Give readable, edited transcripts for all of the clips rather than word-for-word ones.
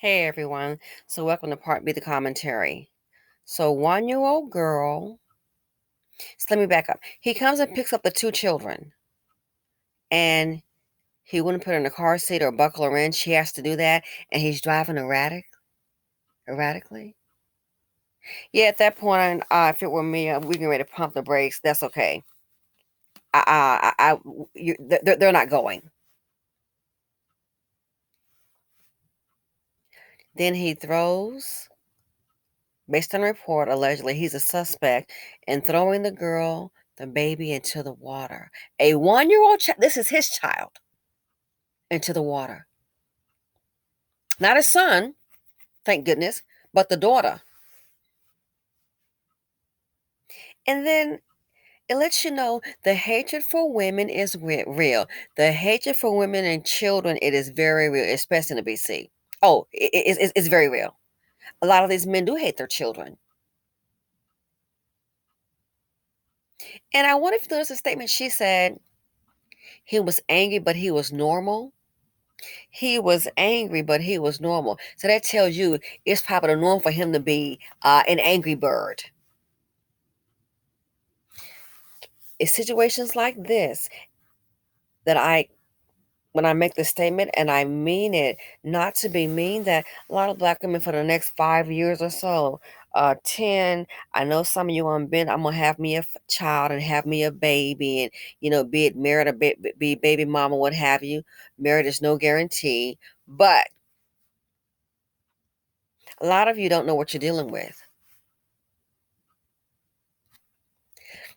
Hey everyone. So welcome to part B of the commentary. So 1-year-old girl. So let me back up. He comes and picks up the two children, and he wouldn't put her in the car seat or buckle her in. She has to do that, and he's driving erratically. Yeah, at that point, if it were me, we can ready to pump the brakes. That's okay. They're not going. Then he throws, based on a report, allegedly he's a suspect in throwing the baby into the water. A 1-year-old child, this is his child, into the water. Not his son, thank goodness, but the daughter. And then it lets you know the hatred for women is real. The hatred for women and children, it is very real, especially in the BC. Oh, it's very real. A lot of these men do hate their children. And I wonder if you notice a statement she said, he was angry, but he was normal. He was angry, but he was normal. So that tells you it's probably normal for him to be an angry bird. It's situations like this that when I make the statement, and I mean it, not to be mean, that a lot of black women for the next 5 years or so, 10, I know some of you on bent, I'm going to have me a child and have me a baby and, be it married or be baby mama, what have you. Married is no guarantee, but a lot of you don't know what you're dealing with.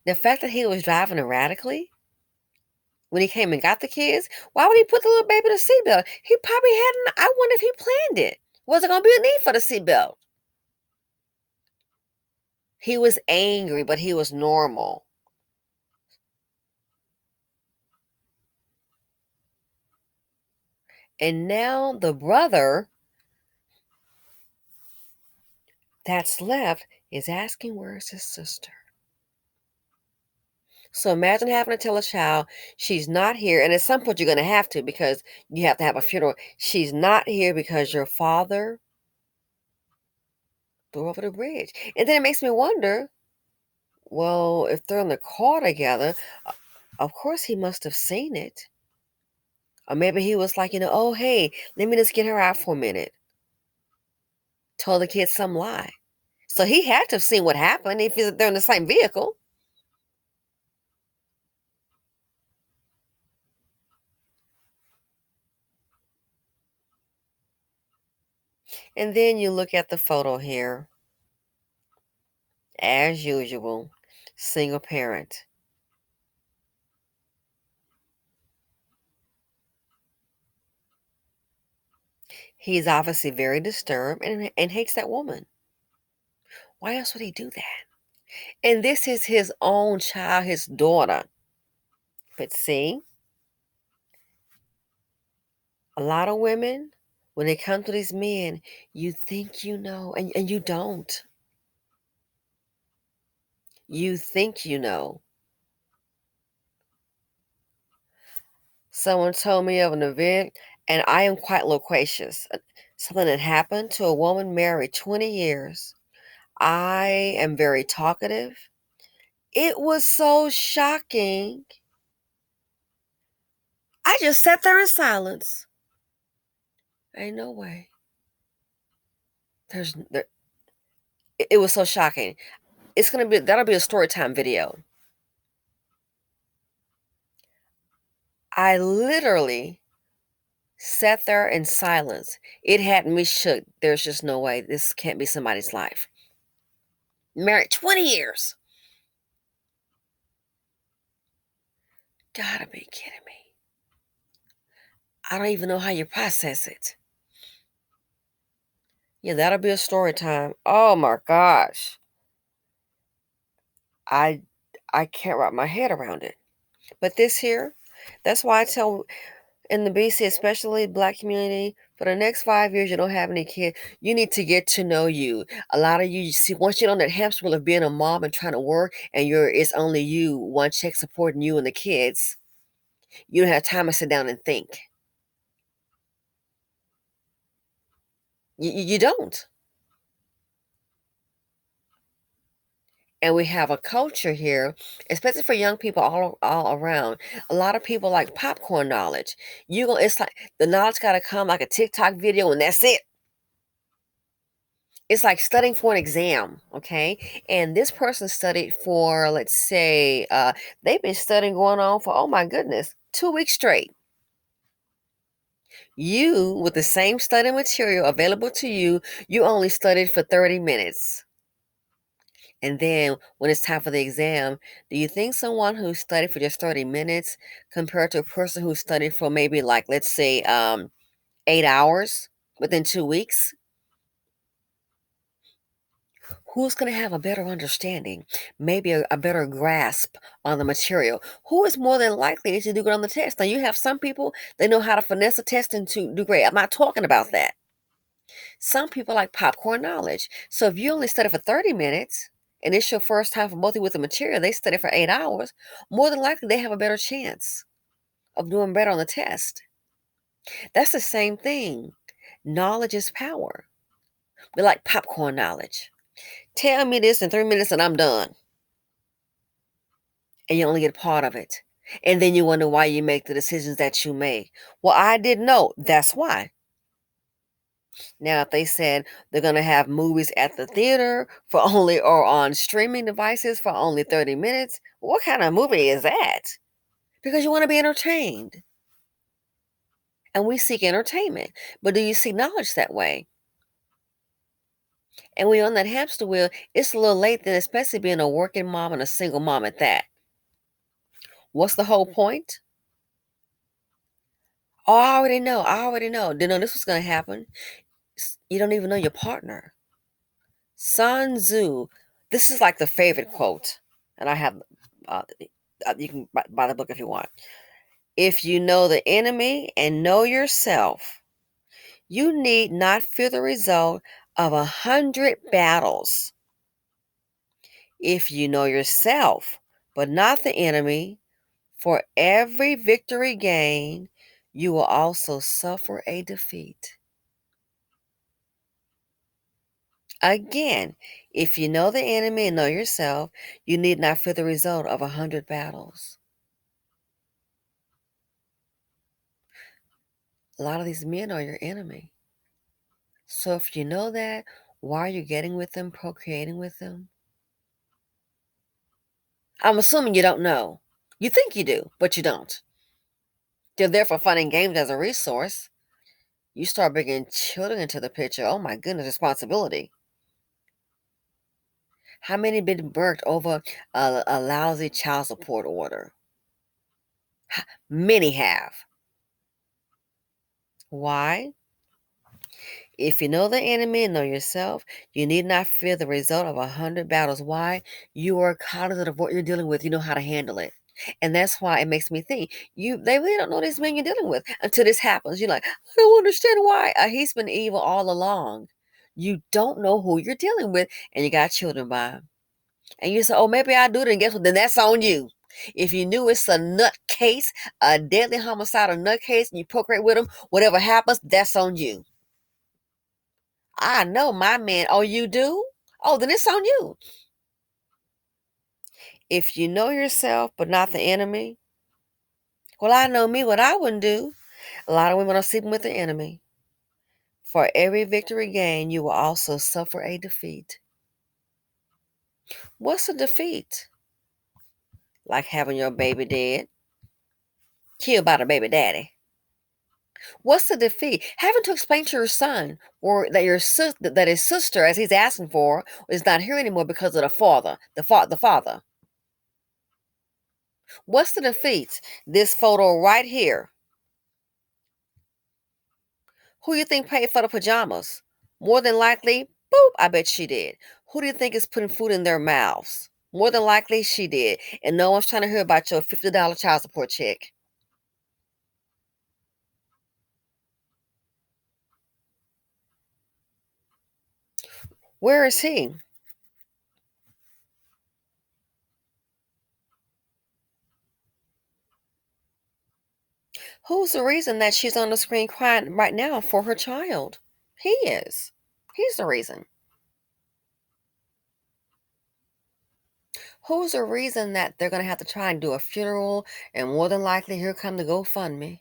The fact that he was driving erratically when he came and got the kids, why would he put the little baby in a seatbelt? He probably hadn't. I wonder if he planned it. Was it going to be a need for the seatbelt? He was angry, but he was normal. And now the brother that's left is asking where's his sister. So imagine having to tell a child she's not here. And at some point, you're going to have to, because you have to have a funeral. She's not here because your father threw over the bridge. And then it makes me wonder, well, if they're in the car together, of course he must have seen it. Or maybe he was like, oh, hey, let me just get her out for a minute. Told the kids some lie. So he had to have seen what happened if they're in the same vehicle. And then you look at the photo here. As usual, single parent. He's obviously very disturbed and hates that woman. Why else would he do that? And this is his own child, his daughter. But see, a lot of women, when they come to these men, you think you know, and you don't. You think you know. Someone told me of an event, and I am quite loquacious. Something that happened to a woman married 20 years. I am very talkative. It was so shocking. I just sat there in silence. Ain't no way. It was so shocking. That'll be a story time video. I literally sat there in silence. It had me shook. There's just no way this can't be somebody's life. Married 20 years. Gotta be kidding me. I don't even know how you process it. Yeah, that'll be a story time. Oh my gosh. I I can't wrap my head around it. But this here, that's why I tell in the BC, especially black community, for the next 5 years, you don't have any kids. You need to get to know you. A lot of you see, once you're on that hamster wheel of being a mom and trying to work, and it's only you, one check supporting you and the kids. You don't have time to sit down and think. You don't. And we have a culture here, especially for young people all around. A lot of people like popcorn knowledge. It's like the knowledge got to come like a TikTok video, and that's it. It's like studying for an exam, okay? And this person studied for, let's say, they've been studying going on for, oh my goodness, 2 weeks straight. You, with the same study material available to you, you only studied for 30 minutes. And then when it's time for the exam, do you think someone who studied for just 30 minutes compared to a person who studied for maybe like, let's say, 8 hours within 2 weeks, who's going to have a better understanding, maybe a better grasp on the material? Who is more than likely to do good on the test? Now, you have some people, they know how to finesse a test and to do great. I'm not talking about that. Some people like popcorn knowledge. So if you only study for 30 minutes and it's your first time for both with the material, they study for 8 hours, more than likely they have a better chance of doing better on the test. That's the same thing. Knowledge is power. We like popcorn knowledge. Tell me this in 3 minutes and I'm done. And you only get part of it. And then you wonder why you make the decisions that you make. Well, I didn't know. That's why. Now, if they said they're going to have movies at the theater for only or on streaming devices for only 30 minutes, what kind of movie is that? Because you want to be entertained. And we seek entertainment. But do you see knowledge that way? And when you're on that hamster wheel, it's a little late then, especially being a working mom and a single mom at that. What's the whole point? Oh, I already know. I already know. Didn't know this was going to happen. You don't even know your partner. Sun Tzu. This is like the favorite quote. And I have, uh, you can buy the book if you want. If you know the enemy and know yourself, you need not fear the result of 100 battles. If you know yourself, but not the enemy, for every victory gained, you will also suffer a defeat. Again, if you know the enemy and know yourself, you need not fear the result of 100 battles. A lot of these men are your enemy. So if you know that, why are you getting with them, procreating with them? I'm assuming you don't know. You think you do, but you don't. They're there for fun and games as a resource. You start bringing children into the picture. Oh my goodness, responsibility. How many been burnt over a lousy child support order? Many have. Why? If you know the enemy and know yourself, you need not fear the result of 100 battles. Why? You are cognizant of what you're dealing with. You know how to handle it. And that's why it makes me think they really don't know this man you're dealing with until this happens. You're like, I don't understand why. He's been evil all along. You don't know who you're dealing with, and you got children by him. And you say, oh, maybe I do it, and guess what? Then that's on you. If you knew it's a nut case, a deadly homicidal nut case, and you procreate with him, whatever happens, that's on you. I know my man. Oh, you do? Oh, then it's on you. If you know yourself but not the enemy, well, I know me what I wouldn't do. A lot of women are sleeping with the enemy. For every victory gained, you will also suffer a defeat. What's a defeat? Like having your baby dead, killed by the baby daddy. What's the defeat? Having to explain to your son or that that his sister, as he's asking for, is not here anymore because of the father. The father. What's the defeat? This photo right here. Who you think paid for the pajamas? More than likely, boop, I bet she did. Who do you think is putting food in their mouths? More than likely she did. And no one's trying to hear about your $50 child support check. Where is he? Who's the reason that she's on the screen crying right now for her child? He is. He's the reason. Who's the reason that they're gonna have to try and do a funeral and more than likely here come the GoFundMe?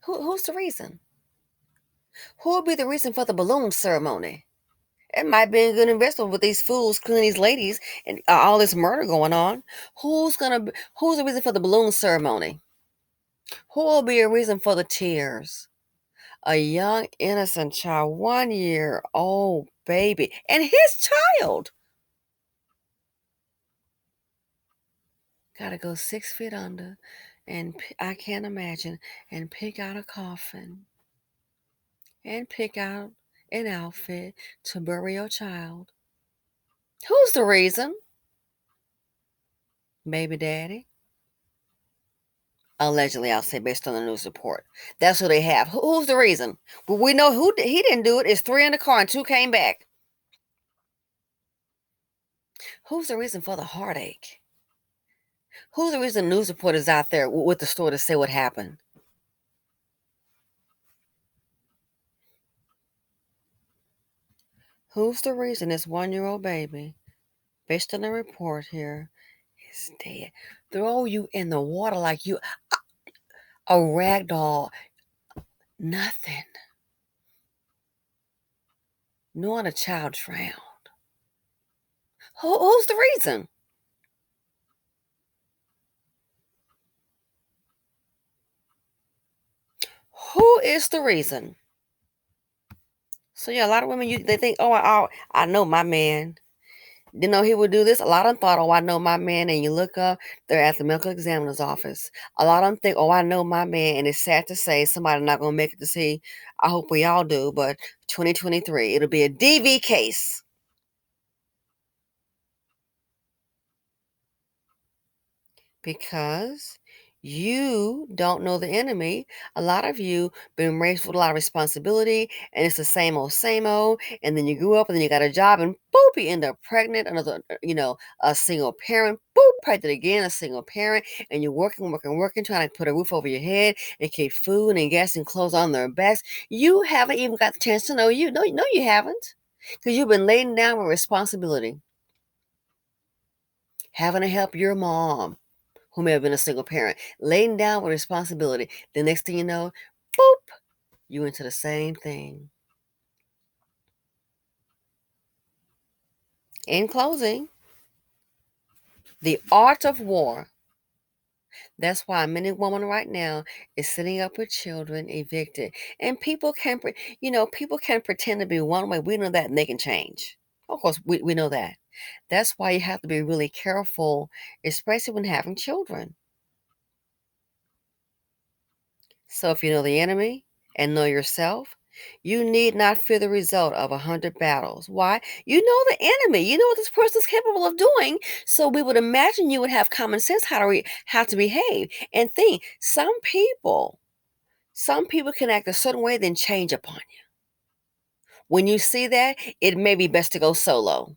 Who's the reason? Who will be the reason for the balloon ceremony? It might be a good investment with these fools killing these ladies and all this murder going on. Who's the reason for the balloon ceremony? Who will be a reason for the tears? A young innocent child, 1 year old baby, and his child gotta go 6 feet under, and I can't imagine, and pick out a coffin and pick out an outfit to bury your child. Who's the reason? Baby daddy. Allegedly, I'll say based on the news report. That's who they have. Who's the reason? Well, we know he didn't do it. It's three in the car and two came back. Who's the reason for the heartache? Who's the reason news reporters out there with the story to say what happened? Who's the reason this 1 year old baby, based on the report here, is dead? Throw you in the water like you a rag doll. Nothing. Knowing a child drowned. Who's the reason? Who is the reason? So yeah, a lot of women they think, oh, I know my man. You know he would do this. A lot of them thought, oh, I know my man, and you look up, they're at the medical examiner's office. A lot of them think, oh, I know my man, and it's sad to say somebody not gonna make it to see. I hope we all do, but 2023, it'll be a DV case. Because you don't know the enemy. A lot of you been raised with a lot of responsibility, and it's the same old. And then you grew up, and then you got a job, and boop, you end up pregnant. Another, a single parent. Boop, pregnant again, a single parent, and you're working, trying to put a roof over your head and keep food and gas and clothes on their backs. You haven't even got the chance to know you. No, you haven't, because you've been laden down with responsibility, having to help your mom who may have been a single parent, laying down with responsibility. The next thing you know, boop, you into the same thing. In closing, the art of war. That's why many women right now is sitting up with children evicted, and people can pretend to be one way. We know that, and they can change. Of course, we know that. That's why you have to be really careful, especially when having children. So if you know the enemy and know yourself, you need not fear the result of 100 battles. Why? You know the enemy. You know what this person is capable of doing. So we would imagine you would have common sense how to behave and think. Some people can act a certain way, then change upon you. When you see that, it may be best to go solo.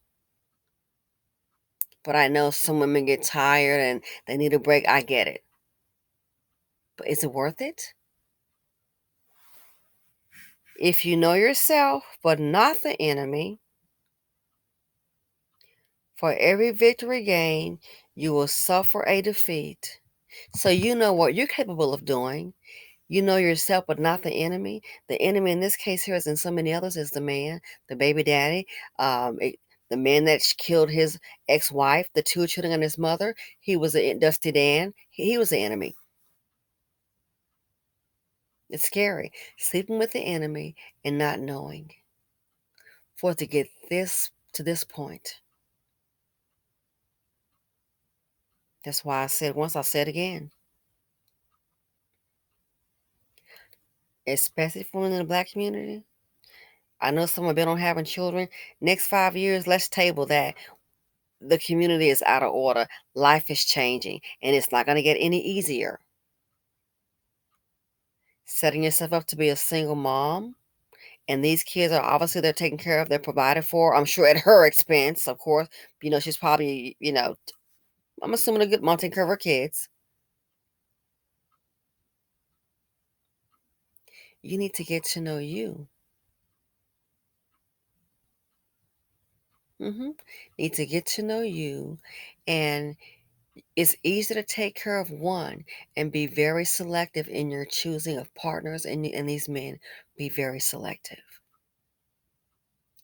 But I know some women get tired and they need a break. I get it. But is it worth it? If you know yourself, but not the enemy, for every victory gained, you will suffer a defeat. So you know what you're capable of doing. You know yourself, but not the enemy. The enemy in this case here, as in so many others, is the man, the baby daddy, the man that killed his ex-wife, the two children, and his mother. He was a Dusty Dan. He was the enemy. It's scary sleeping with the enemy and not knowing. For it to get this to this point. That's why I said once, I'll say it again. Especially for women in the black community. I know some have been on having children. Next 5 years, let's table that. The community is out of order. Life is changing, and it's not going to get any easier. Setting yourself up to be a single mom, and these kids are obviously they're taken care of, they're provided for. I'm sure at her expense, of course. She's probably I'm assuming a good mom taking care of her kids. You need to get to know you. hmm Need to get to know you. And it's easy to take care of one and be very selective in your choosing of partners and these men. Be very selective.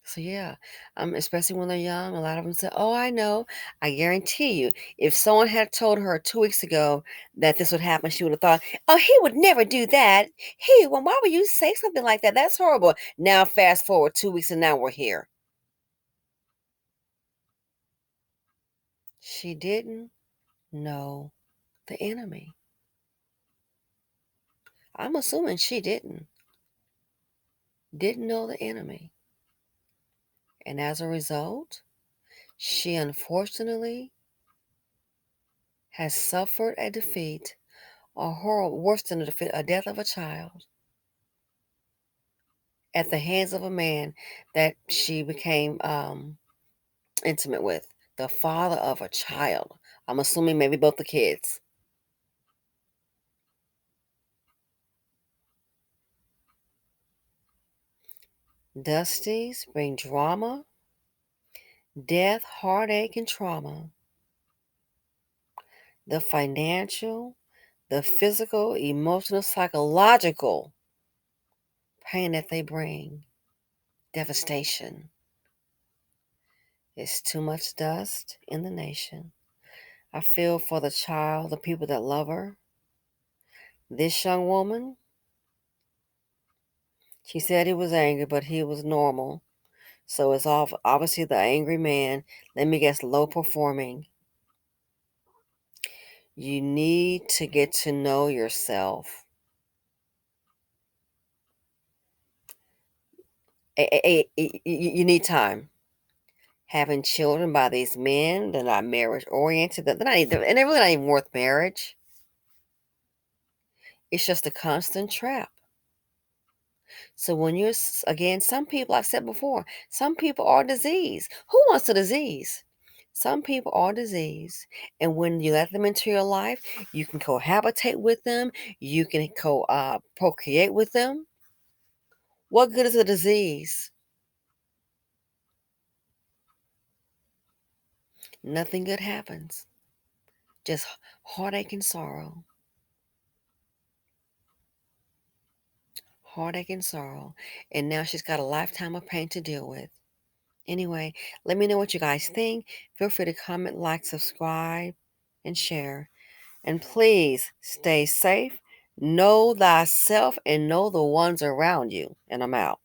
So yeah, especially when they're young, a lot of them say, "Oh, I know." I guarantee you, if someone had told her 2 weeks ago that this would happen, she would have thought, "Oh, he would never do that. Well, why would you say something like that? That's horrible." Now, fast forward 2 weeks, and now we're here. She didn't know the enemy. I'm assuming she didn't know the enemy, and as a result, she unfortunately has suffered a defeat, a horror worse than a defeat, a death of a child at the hands of a man that she became intimate with, the father of a child. I'm assuming maybe both the kids. Dusties bring drama, death, heartache, and trauma. The financial, the physical, emotional, psychological pain that they bring, devastation. It's too much dust in the nation. I feel for the child, the people that love her. This young woman, she said he was angry, but he was normal. So it's obviously the angry man. Let me guess, low performing. You need to get to know yourself. You need time. Having children by these men, they're not marriage oriented. They're not even, and they're really not even worth marriage. It's just a constant trap. So when again, some people, I've said before, some people are disease. Who wants a disease? Some people are disease. And when you let them into your life, you can cohabitate with them. You can procreate with them. What good is a disease? Nothing good happens. Just heartache and sorrow. Heartache and sorrow. And now she's got a lifetime of pain to deal with. Anyway, let me know what you guys think. Feel free to comment, like, subscribe, and share. And please stay safe, know thyself, and know the ones around you. And I'm out.